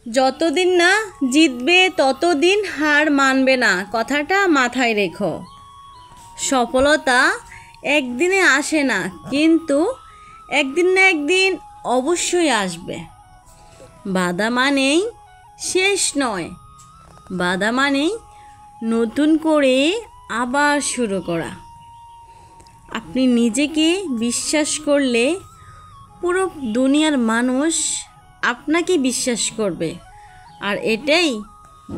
যতদিন না জিতবে ততদিন হার মানবে না, কথাটা মাথায় রেখো। সফলতা একদিনে আসে না, কিন্তু একদিন না একদিন অবশ্যই আসবে। বাধা মানেই শেষ নয়, বাধা মানেই নতুন করে আবার শুরু করা। আপনি নিজেকে বিশ্বাস করলে পুরো দুনিয়ার মানুষ আপনাকে বিশ্বাস করবে, আর এটাই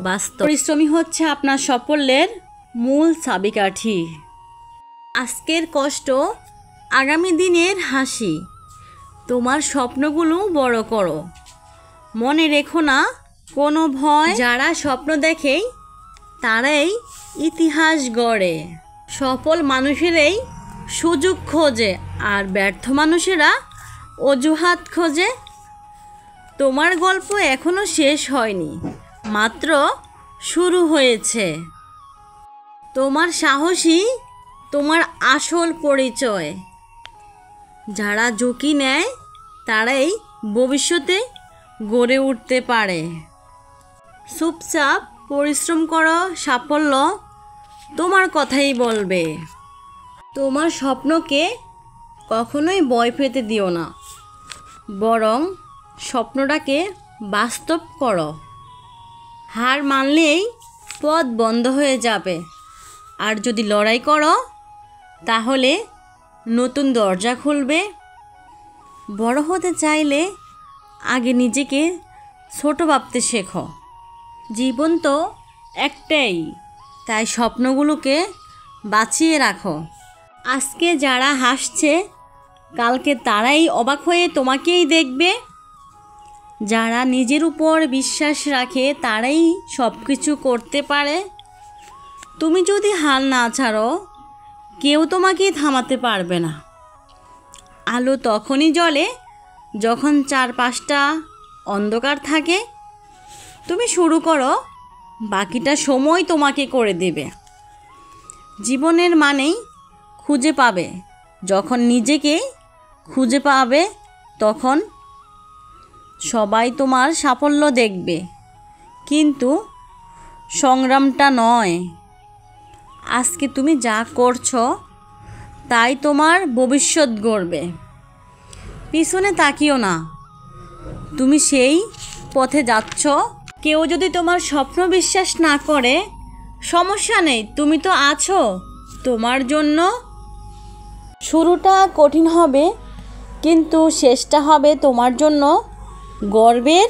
বাস্তব। পরিশ্রমী হচ্ছে আপনার সাফল্যের মূল চাবিকাঠি। আজকের কষ্ট আগামী দিনের হাসি। তোমার স্বপ্নগুলো বড় করো, মনে রেখো না কোনো ভয়। যারা স্বপ্ন দেখে তারাই ইতিহাস গড়ে। সফল মানুষেরাই সুযোগ খোঁজে, আর ব্যর্থ মানুষেরা অজুহাত খোঁজে। তোমার গল্প এখনো শেষ হয়নি, মাত্র শুরু হয়েছে। তোমার সাহসী তোমার আসল পরিচয়। যারা ঝুঁকি নেয় তারাই ভবিষ্যতে গড়ে উঠতে পারে। চুপচাপ পরিশ্রম করো, সাফল্য তোমার কথাই বলবে। তোমার স্বপ্নকে কখনোই ভয় পেতে দিও না, বরং স্বপ্নটাকে বাস্তব করো। হার মানলেই পথ বন্ধ হয়ে যাবে, আর যদি লড়াই করো তাহলে নতুন দরজা খুলবে। বড় হতে চাইলে আগে নিজেকে ছোট ভাবতে শেখো। জীবন তো একটাই, তাই স্বপ্নগুলোকে বাঁচিয়ে রাখো। আজকে যারা হাসছে কালকে তারাই অবাক হয়ে তোমাকেই দেখবে। যারা নিজের উপর বিশ্বাস রাখে তারাই সব কিছু করতে পারে। তুমি যদি হাল না ছাড়ো, কেউ তোমাকে থামাতে পারবে না। আলো তখনই জ্বলে যখন চারপাশটা অন্ধকার থাকে। তুমি শুরু করো, বাকিটা সময় তোমাকে করে দেবে। জীবনের মানেই খুঁজে পাবে। যখন নিজেকে খুঁজে পাবে তখন সবাই তোমার সাফল্য দেখবে, কিন্তু সংগ্রামটা নয়। আজকে তুমি যা করছো তাই তোমার ভবিষ্যৎ গড়বে। পিছনে তাকিও না, তুমি সেই পথে যাচ্ছ। কেউ যদি তোমার স্বপ্ন বিশ্বাস না করে, সমস্যা নেই, তুমি তো আছো তোমার জন্য। শুরুটা কঠিন হবে, কিন্তু শেষটা হবে তোমার জন্য গর্বের।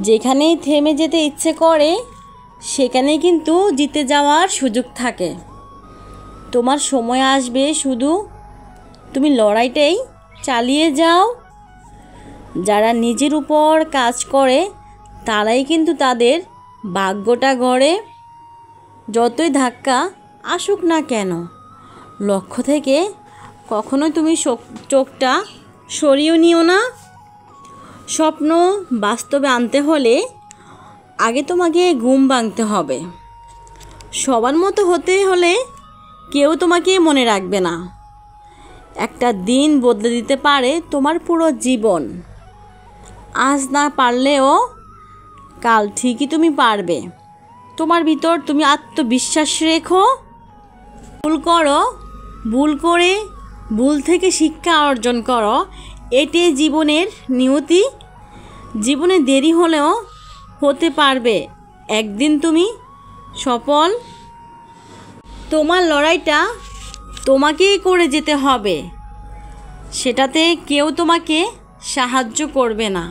যেখানেই থেমে যেতে ইচ্ছে করে সেখানেই কিন্তু জিতে যাওয়ার সুযোগ থাকে। তোমার সময় আসবে, শুধু তুমি লড়াইটাই চালিয়ে যাও। যারা নিজের উপর কাজ করে তারাই কিন্তু তাদের ভাগ্যটা গড়ে। যতই ধাক্কা আসুক না কেন, লক্ষ্য থেকে কখনোই তুমি চোখটা সরিয়ে নিও না। স্বপ্ন বাস্তবে আনতে হলে আগে তোমাকে ঘুম ভাঙতে হবে। সবার মতো হতে হলে কেউ তোমাকে মনে রাখবে না। একটা দিন বদলে দিতে পারে তোমার পুরো জীবন। আজ না পারলেও কাল ঠিকই তুমি পারবে। তোমার ভিতর তুমি আত্মবিশ্বাস রেখো। ভুল করো, ভুল করে ভুল থেকে শিক্ষা অর্জন করো। এটাই জীবনের নিয়তি। জীবনে দেরি হলেও হতে পারবে একদিন তুমি সফল। তোমার লড়াইটা তোমাকেই করে যেতে হবে, সেটাতে কেউ তোমাকে সাহায্য করবে না।